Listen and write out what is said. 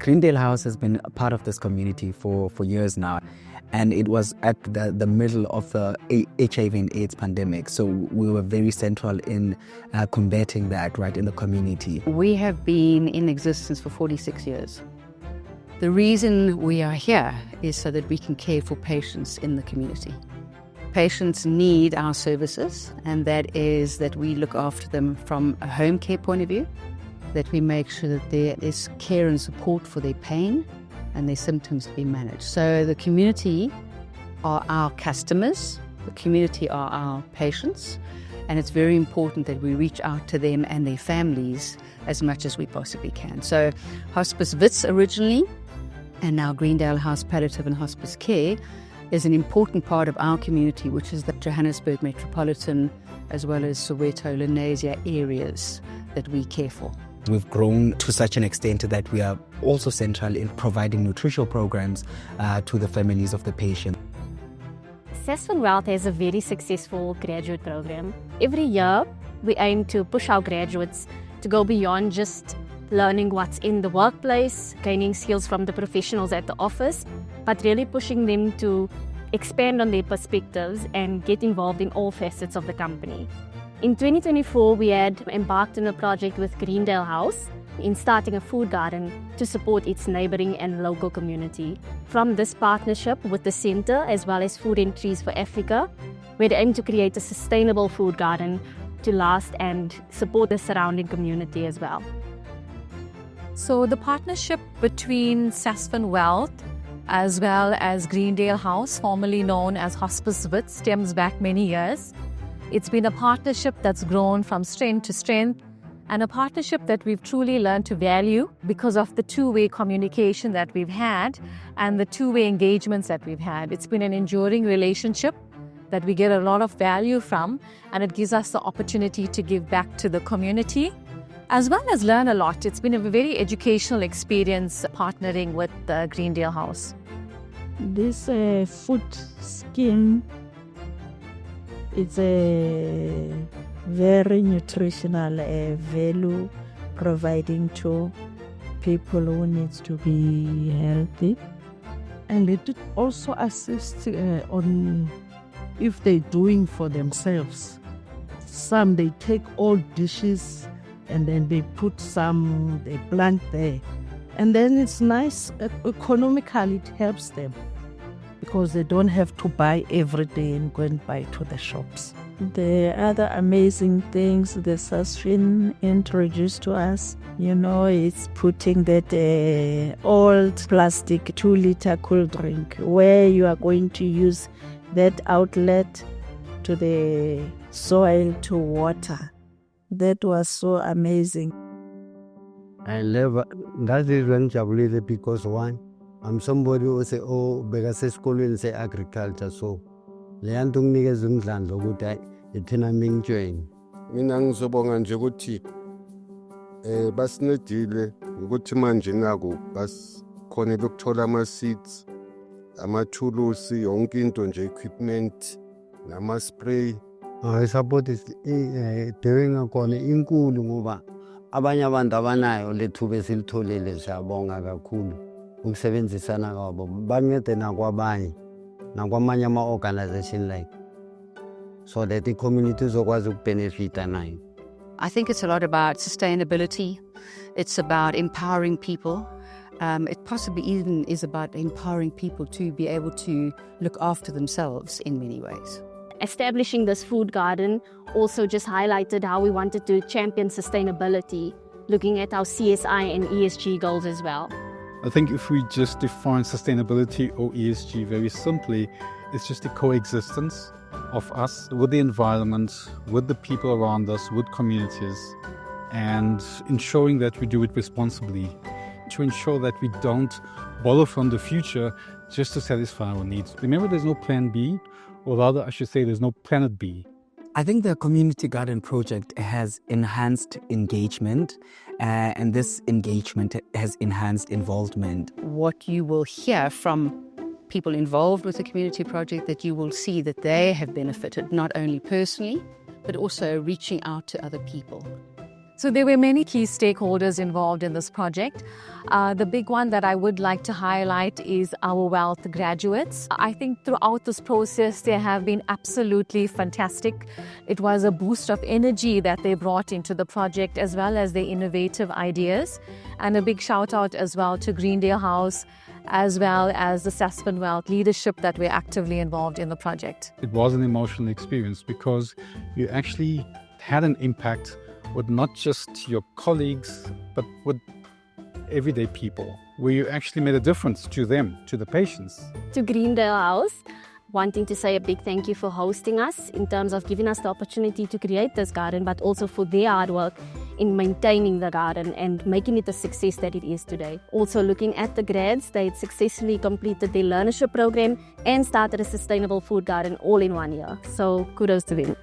Greendale House has been a part of this community for years now, and it was at the middle of the HIV and AIDS pandemic, so we were very central in combating that right in the community. We have been in existence for 46 years. The reason we are here is so that we can care for patients in the community. Patients need our services, and that is that we look after them from a home care point of view, that we make sure that there is care and support for their pain and their symptoms to be managed. So the community are our customers, the community are our patients, and it's very important that we reach out to them and their families as much as we possibly can. So HospiceWits originally, and now Greendale House Palliative and Hospice Care, is an important part of our community, which is the Johannesburg Metropolitan as well as Soweto, Lenasia areas that we care for. We've grown to such an extent that we are also central in providing nutritional programs to the families of the patient. Sasfin Wealth has a very successful graduate program. Every year, we aim to push our graduates to go beyond just learning what's in the workplace, gaining skills from the professionals at the office, but really pushing them to expand on their perspectives and get involved in all facets of the company. In 2024, we had embarked on a project with Greendale House in starting a food garden to support its neighbouring and local community. From this partnership with the Centre as well as Food and Trees for Africa, we aim to create a sustainable food garden to last and support the surrounding community as well. So the partnership between Sasfin Wealth as well as Greendale House, formerly known as HospiceWits, stems back many years. It's been a partnership that's grown from strength to strength, and a partnership that we've truly learned to value because of the two-way communication that we've had and the two-way engagements that we've had. It's been an enduring relationship that we get a lot of value from, and it gives us the opportunity to give back to the community as well as learn a lot. It's been a very educational experience partnering with the Greendale House. This food scheme, it's a very nutritional value providing to people who need to be healthy. And it also assists on if they're doing for themselves. Some, they take old dishes and then they put some, they plant there. And then it's nice, economically it helps them because they don't have to buy every day and go and buy to the shops. The other amazing things the Sasfin introduced to us, it's putting that old plastic 2-liter cool drink where you are going to use that outlet to the soil to water. That was so amazing. I love that because one, I'm somebody who say, because school in say agriculture, so leyantung nikeza umdlandla ukuthi ithina mingjoin. Mina ngizobonga nje ukuthi basinedile ukuthi manje naku basikhona lokuthola ama seeds, ama tools, yonke into nje equipment, nama spray. I support is doing akona inkulu ngoba abanye abantu abanayo lethuba esilitholile siyabonga kakhulu ukusebenzisana kwabo bancede nakwabanye nakwamanye ama organization like so that the community izokwazi ukubenefita nayo. I think it's a lot about sustainability. It's about empowering people. It possibly even is about empowering people to be able to look after themselves in many ways. Establishing this food garden also just highlighted how we wanted to champion sustainability, looking at our CSI and ESG goals as well. I think if we just define sustainability or ESG very simply, it's just a coexistence of us with the environment, with the people around us, with communities, and ensuring that we do it responsibly, to ensure that we don't borrow from the future just to satisfy our needs. Remember, there's no plan B, or rather, I should say, there's no planet B. I think the community garden project has enhanced engagement, and this engagement has enhanced involvement. What you will hear from people involved with the community project, that you will see that they have benefited not only personally, but also reaching out to other people. So there were many key stakeholders involved in this project. The big one that I would like to highlight is our Wealth graduates. I think throughout this process, they have been absolutely fantastic. It was a boost of energy that they brought into the project, as well as their innovative ideas. And a big shout out as well to Greendale House, as well as the Sasfin Wealth leadership that were actively involved in the project. It was an emotional experience because you actually had an impact with not just your colleagues, but with everyday people, where you actually made a difference to them, to the patients. To Greendale House, wanting to say a big thank you for hosting us in terms of giving us the opportunity to create this garden, but also for their hard work in maintaining the garden and making it the success that it is today. Also looking at the grads, they successfully completed their learnership program and started a sustainable food garden all in 1 year. So kudos to them.